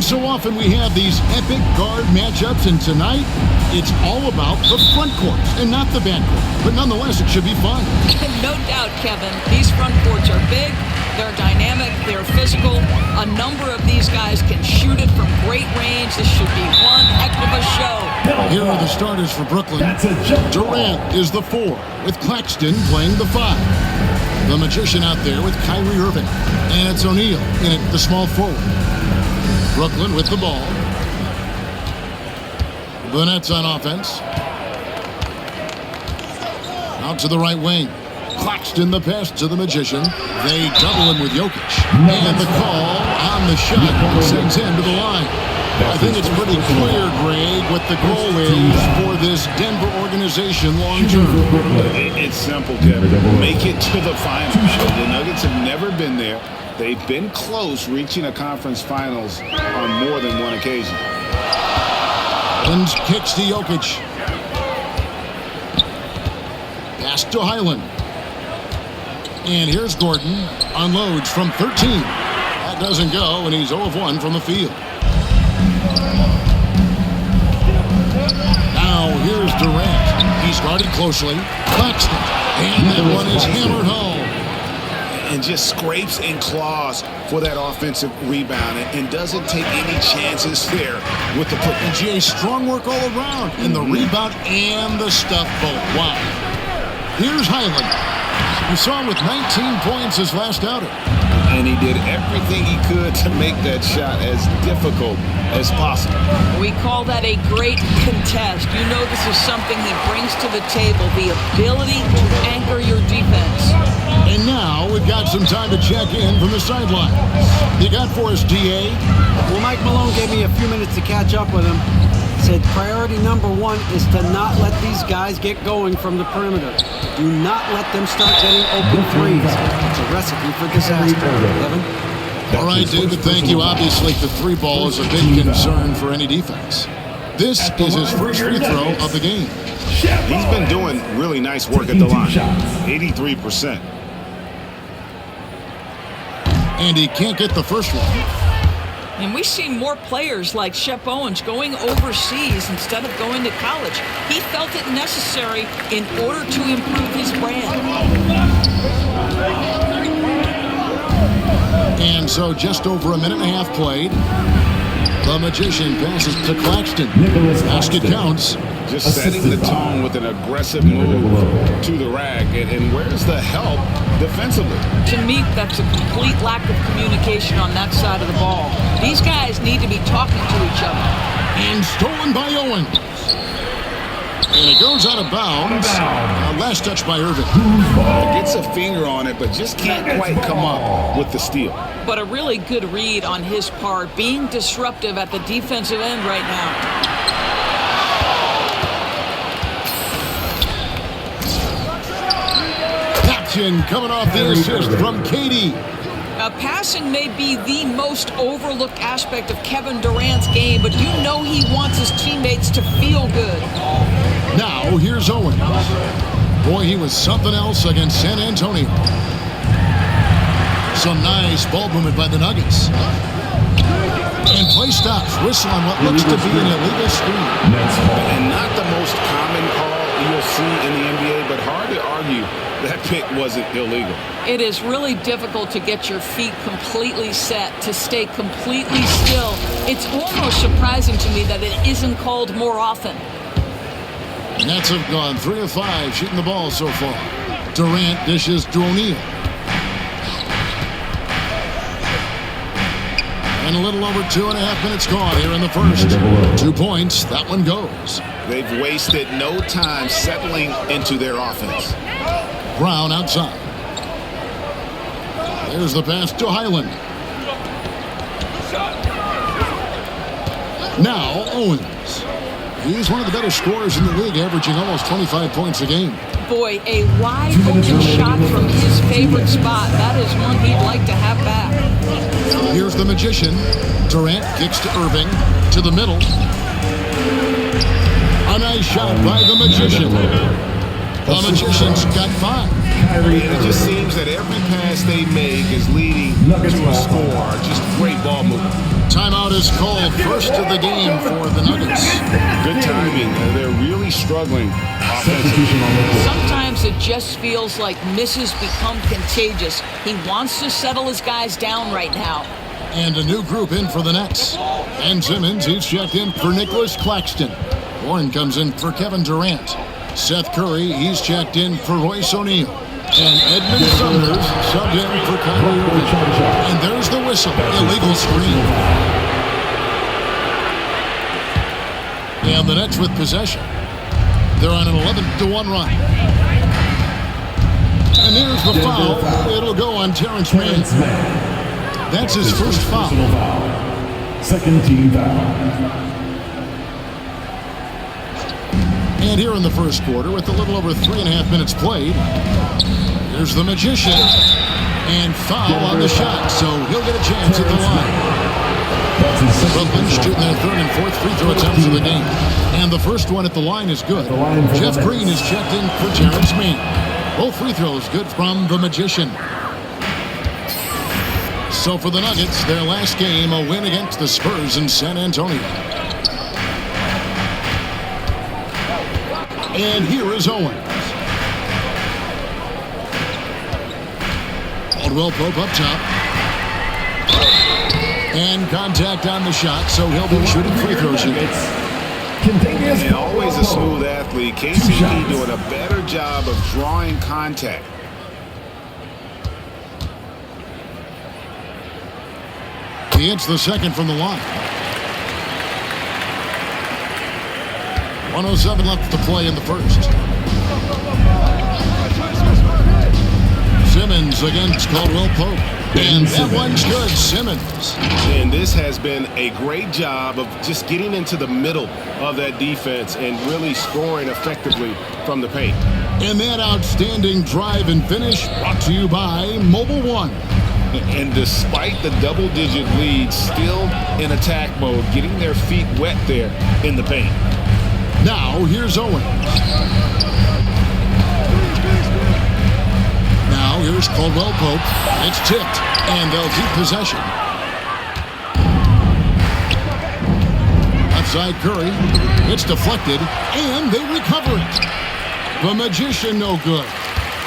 So often we have these epic guard matchups, and tonight it's all about the front court and not the back court. But nonetheless, it should be fun. No doubt, Kevin. These front courts are big, they're dynamic, they're physical. A number of these guys can shoot it from great range. This should be one heck of a show. Here are the starters for Brooklyn. Durant is the 4, with Claxton playing the 5. The Magician out there with Kyrie Irving. And it's O'Neal in at the small forward. Brooklyn with the ball. The Nets on offense. Out to the right wing. Claxton the pass to the Magician. They double him with Jokic. And the call on the shot sends him to the line. I think it's pretty clear, Greg, what the goal is for this Denver organization long term. It's simple, Kevin. Make it to the finals. The Nuggets have never been there. They've been close reaching a conference finals on more than one occasion. And kicks to Jokic. Pass to Highland. And here's Gordon. Unloads from 13. That doesn't go, and he's 0 of 1 from the field. Now here's Durant. He's guarded closely. Claxton. And that one is hammered home. And just scrapes and claws for that offensive rebound and doesn't take any chances there with the put. And Jay, strong work all around in the rebound and the stuff both. Wow. Here's Highland. We saw him with 19 points his last outing. And he did everything he could to make that shot as difficult as possible. We call that a great contest. You know this is something he brings to the table, the ability to anchor your defense. And now we've got some time to check in from the sideline. You got for us, DA? Well, Mike Malone gave me a few minutes to catch up with him. Said priority number 1 is to not let these guys get going from the perimeter. Do not let them start getting open threes. It's a recipe for disaster. Evan? All right, David, thank you. Obviously, the 3 ball is a big concern for any defense. This is his first free throw of the game. He's been doing really nice work at the line. 83%. And he can't get the first one. And we've seen more players like Shep Owens going overseas instead of going to college. He felt it necessary in order to improve his brand. And so just over a minute and a half played. The Magician passes to Claxton. Basket counts. Just setting the tone with an aggressive move to the rack. And where's the help defensively? To me, that's a complete lack of communication on that side of the ball. These guys need to be talking to each other. And stolen by Owens. And it goes out of bounds. Last touch by Irving. Gets a finger on it, but just can't quite come up with the steal. But a really good read on his part, being disruptive at the defensive end right now. Coming off the assist from Katie. Passing may be the most overlooked aspect of Kevin Durant's game, but you know he wants his teammates to feel good. Now here's Owens. Boy, he was something else against San Antonio. Some nice ball movement by the Nuggets. And play stops. Whistle on what looks to be an illegal screen. And not the most common call you'll see in the NBA, but hard to argue that pick wasn't illegal. It is really difficult to get your feet completely set, to stay completely still. It's almost surprising to me that it isn't called more often. Nets have gone 3 of 5 shooting the ball so far. Durant dishes to O'Neal. And a little over 2.5 minutes gone here in the first. 2 points. That one goes. They've wasted no time settling into their offense. Brown outside. There's the pass to Highland. Now Owens. He's one of the better scorers in the league, averaging almost 25 points a game. Boy, a wide open shot from his favorite spot. That is one he'd like to have back. Here's the Magician. Durant kicks to Irving. To the middle. A nice shot by the Magician. The Magician's got 5. It just seems that every pass they make is leading to a score. Just great ball movement. Timeout is called, first of the game for the Nuggets. Good timing. They're really struggling offensively. Sometimes it just feels like misses become contagious. He wants to settle his guys down right now. And a new group in for the Nets. And Simmons, he's checked in for Nicholas Claxton. Warren comes in for Kevin Durant. Seth Curry, he's checked in for Royce O'Neal. And Edmund Sumner subbed in for Kyrie Irving. And there's the whistle, illegal screen. And the Nets with possession. They're on an 11-1 run. And there's the foul. It'll go on Terrence Mann. That's his first foul. Second team foul. And here in the first quarter, with a little over 3.5 minutes played, here's the Magician. And foul on the shot, so he'll get a chance at the line. Brooklyn shooting their third and fourth free throw attempts of the game. And the first one at the line is good. Jeff Green is checked in for Terrence Mann. Both free throws good from the Magician. So for the Nuggets, their last game, a win against the Spurs in San Antonio. And here is Owens. Caldwell Pope up top. And contact on the shot, so he'll be shooting free throws here. And always a smooth athlete. KCP doing a better job of drawing contact. He hits the second from the line. 1:07 left to play in the first. Simmons against Caldwell Pope. And that one's good, Simmons. And this has been a great job of just getting into the middle of that defense and really scoring effectively from the paint. And that outstanding drive and finish brought to you by Mobile One. And despite the double-digit lead, still in attack mode, getting their feet wet there in the paint. Now, here's Owens. Now, here's Caldwell Pope. It's tipped, and they'll keep possession. Outside Curry. It's deflected, and they recover it. The Magician no good.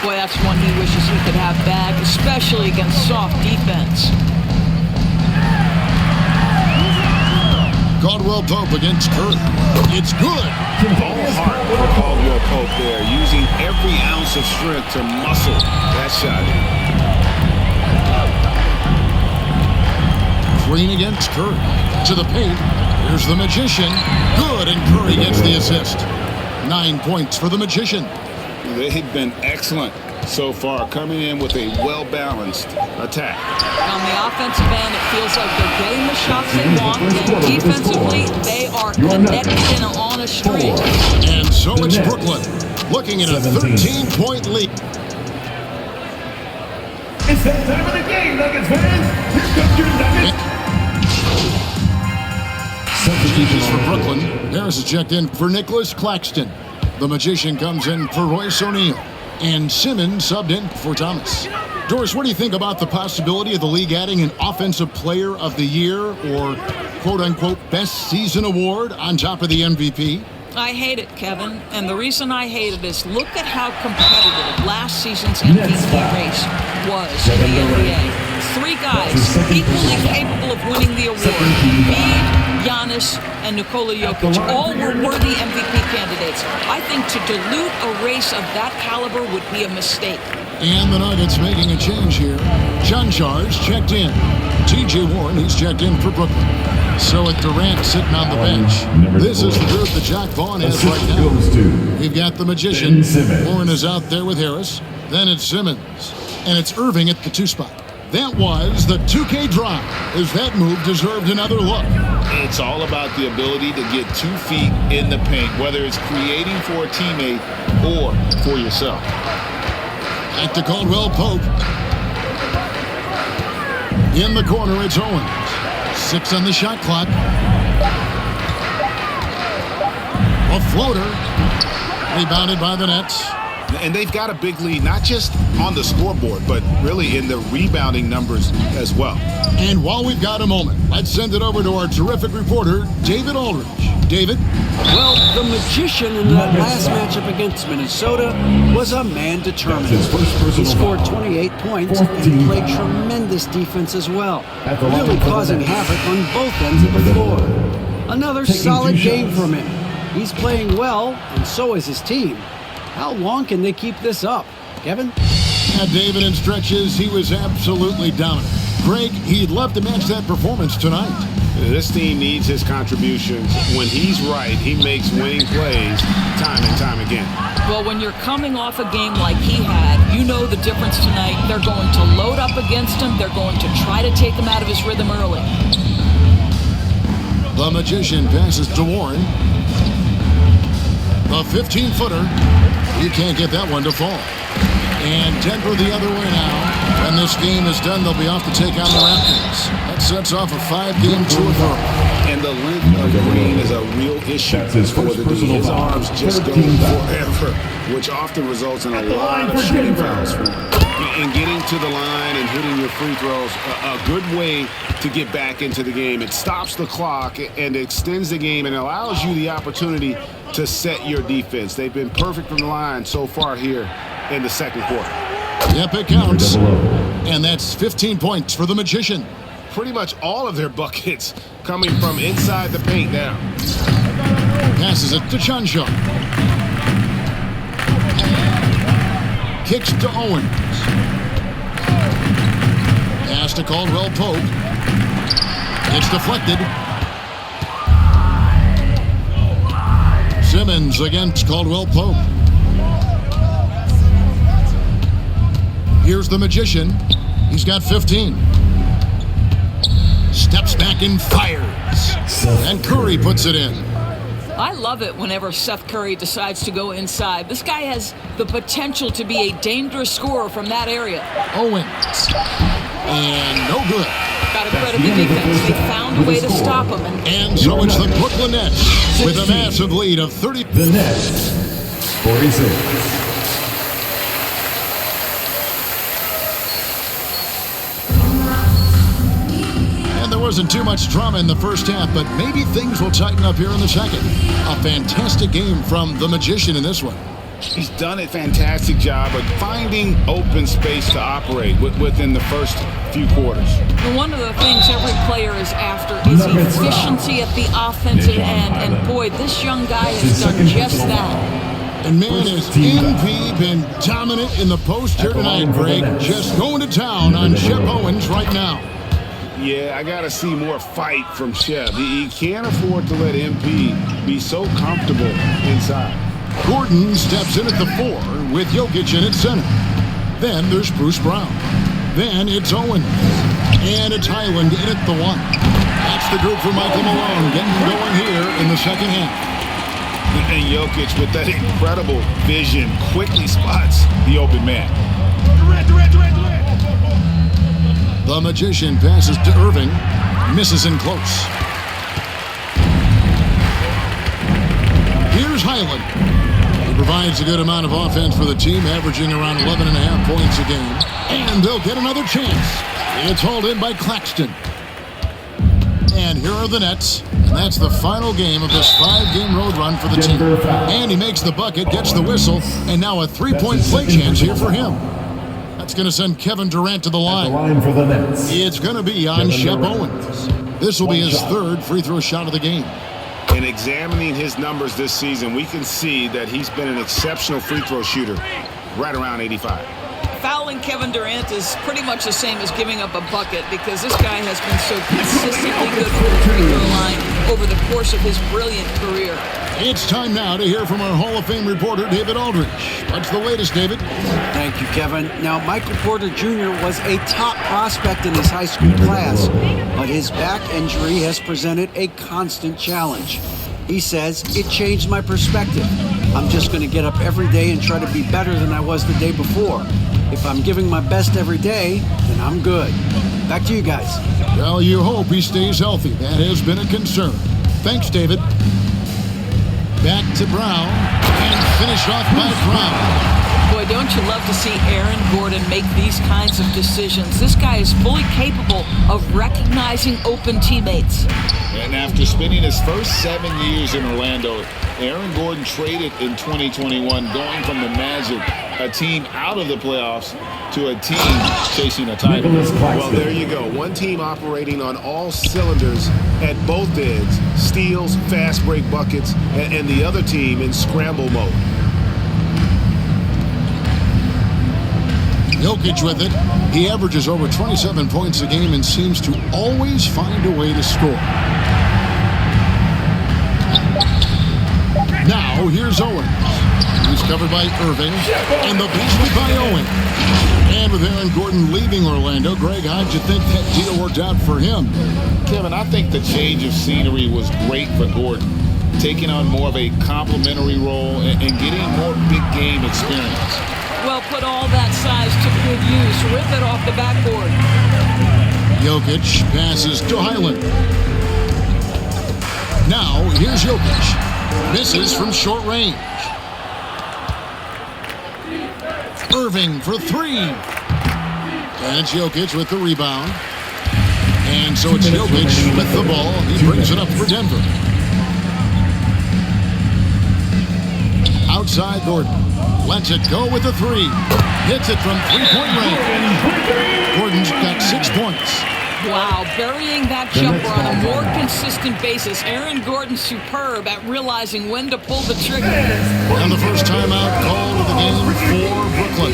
Boy, that's one he wishes he could have back, especially against soft defense. Caldwell Pope against Curry. It's good. All heart for Caldwell Pope there, using every ounce of strength to muscle that shot in. Green against Curry. To the paint. Here's the Magician. Good, and Curry gets the assist. 9 points for the Magician. They've been excellent so far, coming in with a well-balanced attack. On the offensive end, it feels like they're getting the shots they want, and defensively, they are connected on a string. And so it's Brooklyn, looking at a 13-point lead. It's that time of the game, Nuggets fans. Here comes your Nuggets. Changes for Brooklyn. Harris is checked in for Nicholas Claxton. The Magician comes in for Royce O'Neal. And Simmons subbed in for Thomas. Doris, what do you think about the possibility of the league adding an Offensive Player of the Year or quote-unquote best season award on top of the MVP? I hate it, Kevin. And the reason I hate it is look at how competitive last season's MVP race was in the NBA. 3 guys equally capable of winning the award. Embiid, Giannis, and Nikola Jokic. All were worthy MVP candidates. I think to dilute a race of that caliber would be a mistake. And the Nuggets making a change here. John Charles checked in. T.J. Warren, he's checked in for Brooklyn. So with Durant sitting on the bench, this is the group that Jack Vaughn has right now. We've got the Magician. Warren is out there with Harris. Then it's Simmons. And it's Irving at the 2 spot. That was the 2K drive, as that move deserved another look. It's all about the ability to get 2 feet in the paint, whether it's creating for a teammate or for yourself. At the Caldwell Pope. In the corner, it's Owens. 6 on the shot clock. A floater. Rebounded by the Nets. And they've got a big lead, not just on the scoreboard, but really in the rebounding numbers as well. And while we've got a moment, let's send it over to our terrific reporter, David Aldridge. David? Well, the magician in that last matchup against Minnesota was a man determined. He scored 28 points and played tremendous defense as well, really causing havoc on both ends of the floor. Another solid game from him. He's playing well, and so is his team. How long can they keep this up? Kevin? Yeah, David, in stretches, he was absolutely dominant. Greg, he'd love to match that performance tonight. This team needs his contributions. When he's right, he makes winning plays time and time again. Well, when you're coming off a game like he had, you know the difference tonight. They're going to load up against him. They're going to try to take him out of his rhythm early. The magician passes to Warren. A 15-footer. You can't get that one to fall. And Denver the other way now. When this game is done, they'll be off to take on the Raptors. That sets off a 5-game tour for them. And the length of Green is a real issue for the D. His arms just go forever, which often results in a lot of shooting fouls for him. And getting to the line and hitting your free throws, a good way to get back into the game. It stops the clock and extends the game and allows you the opportunity to set your defense. They've been perfect from the line so far here in the second quarter. Yep, it counts. And that's 15 points for the magician. Pretty much all of their buckets coming from inside the paint now. Passes it to Chanshaw. Kicks to Owens. Pass to Caldwell Pope. It's deflected. Simmons against Caldwell Pope. Here's the magician. He's got 15. Steps back and fires. And Curry puts it in. I love it whenever Seth Curry decides to go inside. This guy has the potential to be a dangerous scorer from that area. Owens. And no good. Got to credit the defense. They found a way to stop him. And so it's the Brooklyn Nets with a massive lead of 30. The Nets, 46. There wasn't too much drama in the first half, but maybe things will tighten up here in the second. A fantastic game from the magician in this one. He's done a fantastic job of finding open space to operate within the first few quarters. And one of the things every player is after is efficiency at the offensive end. And boy, this young guy has done just that. And man, has MP been dominant in the post here tonight, Greg. Just going to town on Shep Owens right now. Yeah, I got to see more fight from Shep. He can't afford to let MP be so comfortable inside. Gordon steps in at the 4 with Jokic in at center. Then there's Bruce Brown. Then it's Owens. And it's Highland in at the 1. That's the group for Michael Malone getting going here in the second half. And Jokic, with that incredible vision, quickly spots the open man. The magician passes to Irving. Misses in close. Here's Highland. He provides a good amount of offense for the team, averaging around 11.5 points a game. And they'll get another chance. It's hauled in by Claxton. And here are the Nets. And that's the final game of this 5-game road run for the team. And he makes the bucket, gets the whistle, and now a 3-point play chance here for him. That's going to send Kevin Durant to the line. For the Nets. It's going to be on Shep Owens. This will be his 3rd free throw shot of the game. In examining his numbers this season, we can see that he's been an exceptional free throw shooter, right around 85. Fouling Kevin Durant is pretty much the same as giving up a bucket because this guy has been so consistently good for the free throw line over the course of his brilliant career. It's time now to hear from our Hall of Fame reporter, David Aldridge. What's the latest, David? Thank you, Kevin. Now, Michael Porter Jr. was a top prospect in his high school class, but his back injury has presented a constant challenge. He says, it changed my perspective. I'm just going to get up every day and try to be better than I was the day before. If I'm giving my best every day, then I'm good. Back to you guys. Well, you hope he stays healthy. That has been a concern. Thanks, David. Back to Brown, and finish off by Brown. don't you love to see Aaron Gordon make these kinds of decisions? This guy is fully capable of recognizing open teammates. And after spending his first 7 years in Orlando, Aaron Gordon traded in 2021, going from the Magic, a team out of the playoffs, to a team chasing a title. Well, there you go. One team operating on all cylinders at both ends, steals, fast break buckets, and the other team in scramble mode. Jokic with it. He averages over 27 points a game and seems to always find a way to score. Now, here's Owens. He's covered by Irving, and the basket by Owens. And with Aaron Gordon leaving Orlando, Greg, how'd you think that deal worked out for him? Kevin, I think the change of scenery was great for Gordon, taking on more of a complimentary role and getting more big game experience. Well, put all that size to good use. Rip it off the backboard. Jokic passes to Highland. Now, here's Jokic. Misses from short range. Irving for three. And it's Jokic with the rebound. And so it's Jokic with the ball. He brings it up for Denver. Outside Gordon. Lets it go with the three. Hits it from three-point range. Gordon's got 6 points. Wow, burying that jumper on a more consistent basis. Aaron Gordon's superb at realizing when to pull the trigger. And the first timeout called of the game for Brooklyn.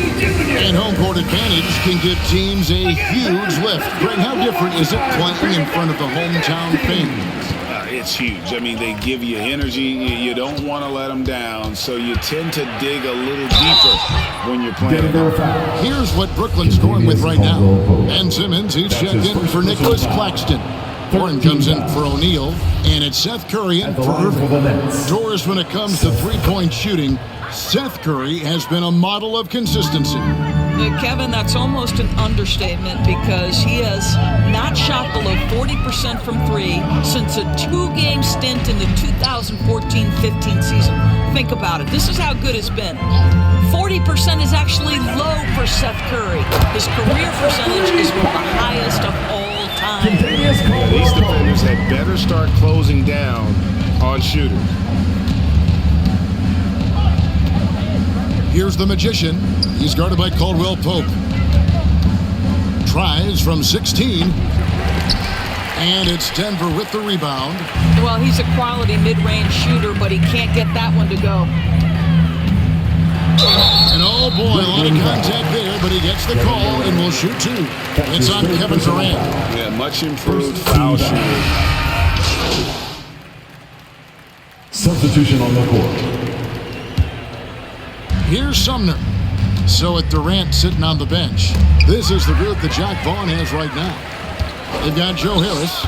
And home court advantage can give teams a huge lift. Greg, how different is it playing in front of the hometown fans? It's huge. I mean, they give you energy. You don't want to let them down, so you tend to dig a little deeper when you're playing. Here's what Brooklyn's going with right now. Ben Simmons, he's checked in for Nicholas Claxton. Gordon comes in for O'Neal, and it's Seth Curry in for Irving. Doris, when it comes to three-point shooting, Seth Curry has been a model of consistency. Kevin, that's almost an understatement because he has not shot below 40% from three since a two-game stint in the 2014-15 season. Think about it. This is how good it's been. 40% is actually low for Seth Curry. His career percentage is one of the highest of all time. These defenders had better start closing down on shooters. Here's the Magician. He's guarded by Caldwell Pope. Tries from 16. And it's Denver with the rebound. Well, he's a quality mid-range shooter, but he can't get that one to go. And oh boy, a lot of contact there, but he gets the call and will shoot two. It's on Kevin Durant. Yeah, much improved foul shooter. Substitution on the court. Here's Sumner. So at Durant sitting on the bench. This is the group that Jack Vaughn has right now. They've got Joe Harris,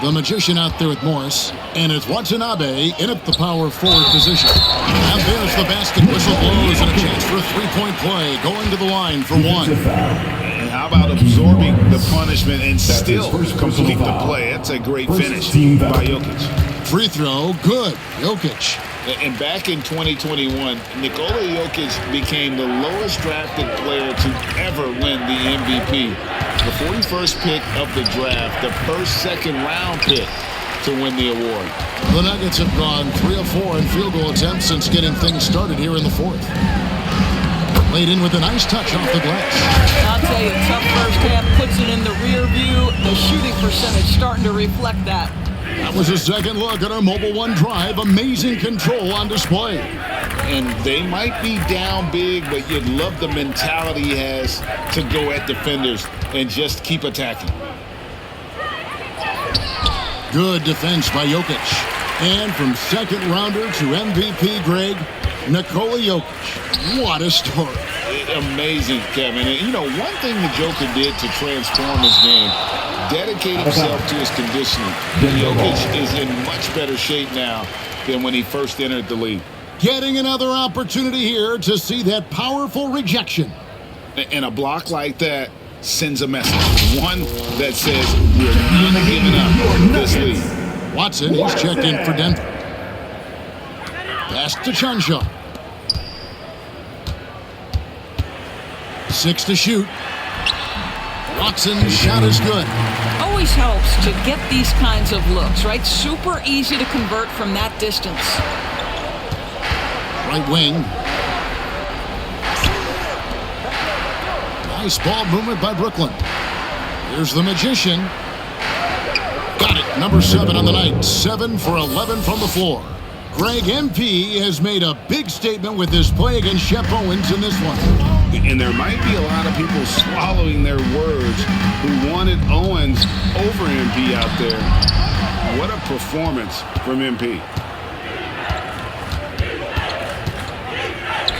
the Magician out there with Morris, and it's Watanabe in at the power forward position. And there's the basket whistle blows and a chance for a three-point play going to the line for one. And how about absorbing the punishment and still complete the play? That's a great finish by Jokic. Free throw, good. Jokic. And back in 2021, Nikola Jokic became the lowest drafted player to ever win the MVP. The 41st pick of the draft, the first second-round pick to win the award. The Nuggets have gone 3 of 4 in field goal attempts since getting things started here in the fourth. Laid in with a nice touch off the glass. I'll tell you, tough first half puts it in the rear view. The shooting percentage starting to reflect that. That was a second look at our Mobile One drive. Amazing control on display. And they might be down big, but you'd love the mentality he has to go at defenders and just keep attacking. Good defense by Jokic. And from second rounder to MVP, Greg, Nikola Jokic. What a story. Amazing, Kevin. And, you know, one thing the Joker did to transform his game, dedicate himself to his conditioning. Jokic is in much better shape now than when he first entered the league. Getting another opportunity here to see that powerful rejection. And a block like that sends a message. One that says, we're not giving up this league. Watson, he's checked in for Denver. Pass to Chuncha. 6 to shoot. Watson's shot is good. Always helps to get these kinds of looks, right? Super easy to convert from that distance. Right wing. Nice ball movement by Brooklyn. Here's the Magician. Got it. Number 7 on the night. 7 for 11 from the floor. Greg, MP has made a big statement with his play against Shep Owens in this one. And there might be a lot of people swallowing their words who wanted Owens over MP out there. What a performance from MP.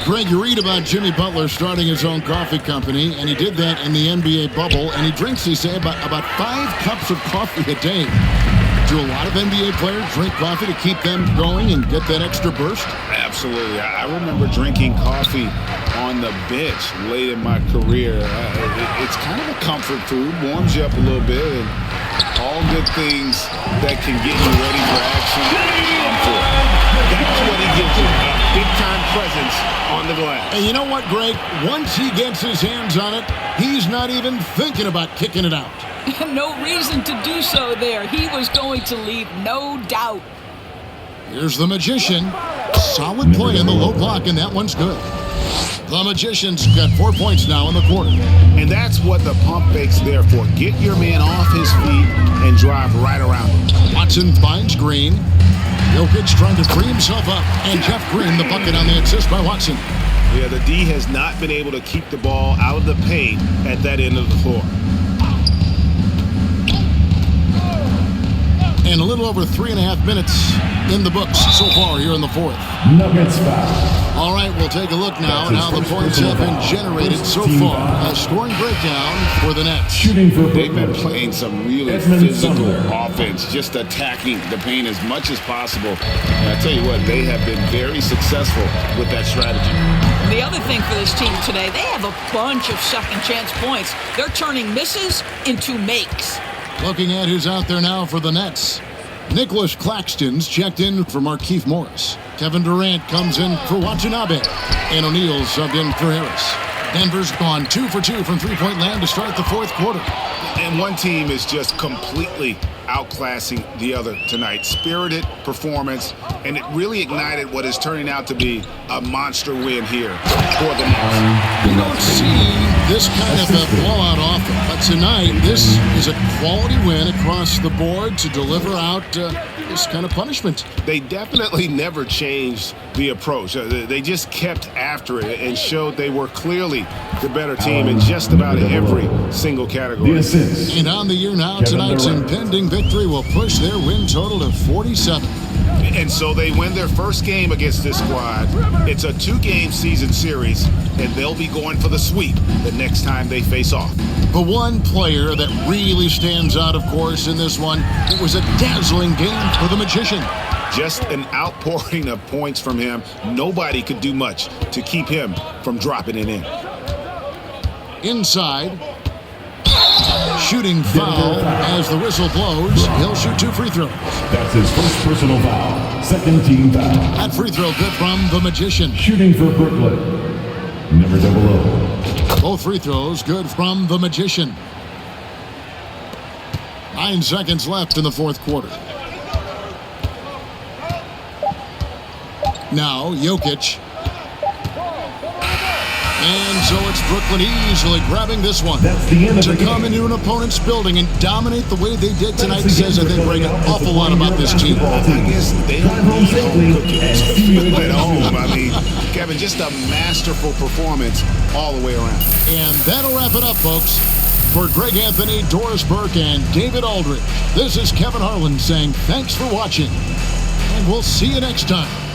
Greg, you read about Jimmy Butler starting his own coffee company, and he did that in the NBA bubble, and he drinks, they say, about 5 cups of coffee a day. Do a lot of NBA players drink coffee to keep them going and get that extra burst? Absolutely. I remember drinking coffee on the bench late in my career. It's kind of a comfort food, warms you up a little bit, and all good things that can get you ready for action. That's what he gives you, a big-time presence on the glass. And you know what, Greg? Once he gets his hands on it, he's not even thinking about kicking it out. No reason to do so there. He was going to leave, no doubt. Here's the Magician. Solid play in the low block, and that one's good. The Magician's got 4 points now in the quarter. And that's what the pump fake's there for. Get your man off his feet and drive right around him. Watson finds Green. Jokic trying to free himself up. And Jeff Green, the bucket on the assist by Watson. Yeah, the D has not been able to keep the ball out of the paint at that end of the floor. And a little over 3.5 minutes in the books so far here in the fourth. Nuggets foul. All right, we'll take a look now at how the points have been generated so far. A scoring breakdown for the Nets. Shooting for They've been Brooklyn. playing some really Edmund physical Sumner. offense, just attacking the paint as much as possible. And I tell you what, they have been very successful with that strategy. The other thing for this team today, they have a bunch of second chance points. They're turning misses into makes. Looking at who's out there now for the Nets. Nicholas Claxton's checked in for Markieff Morris. Kevin Durant comes in for Watanabe. And O'Neal subbed in for Harris. Denver's gone 2 for 2 from three-point land to start the fourth quarter. And one team is just completely outclassing the other tonight. Spirited performance, and it really ignited what is turning out to be a monster win here for the Nets. You don't see this kind of a blowout often, but tonight this is a quality win across the board to deliver out this kind of punishment. They definitely never changed the approach. They just kept after it and showed they were clearly the better team in just about every single category. And on the year now, tonight's impending victory will push their win total to 47. And so they win their first game against this squad. It's a 2-game season series, and they'll be going for the sweep the next time they face off. The one player that really stands out, of course, in this one, it was a dazzling game for the Magician. Just an outpouring of points from him. Nobody could do much to keep him from dropping it in. Inside. Shooting foul as the whistle blows. He'll shoot 2 free throws. That's his first personal foul. Second team foul. That free throw good from the Magician. Shooting for Brooklyn. Number 00. Both free throws good from the Magician. 9 seconds left in the fourth quarter. Now, Jokic. And so it's Brooklyn easily grabbing this one. That's the end of to the come game. into an opponent's building and dominate the way they did tonight says, I think, Greg, an awful lot about this team. I guess they don't need home cooking to feel at home. I mean, Kevin, just a masterful performance all the way around. And that'll wrap it up, folks. For Greg Anthony, Doris Burke, and David Aldridge, this is Kevin Harlan saying thanks for watching. And we'll see you next time.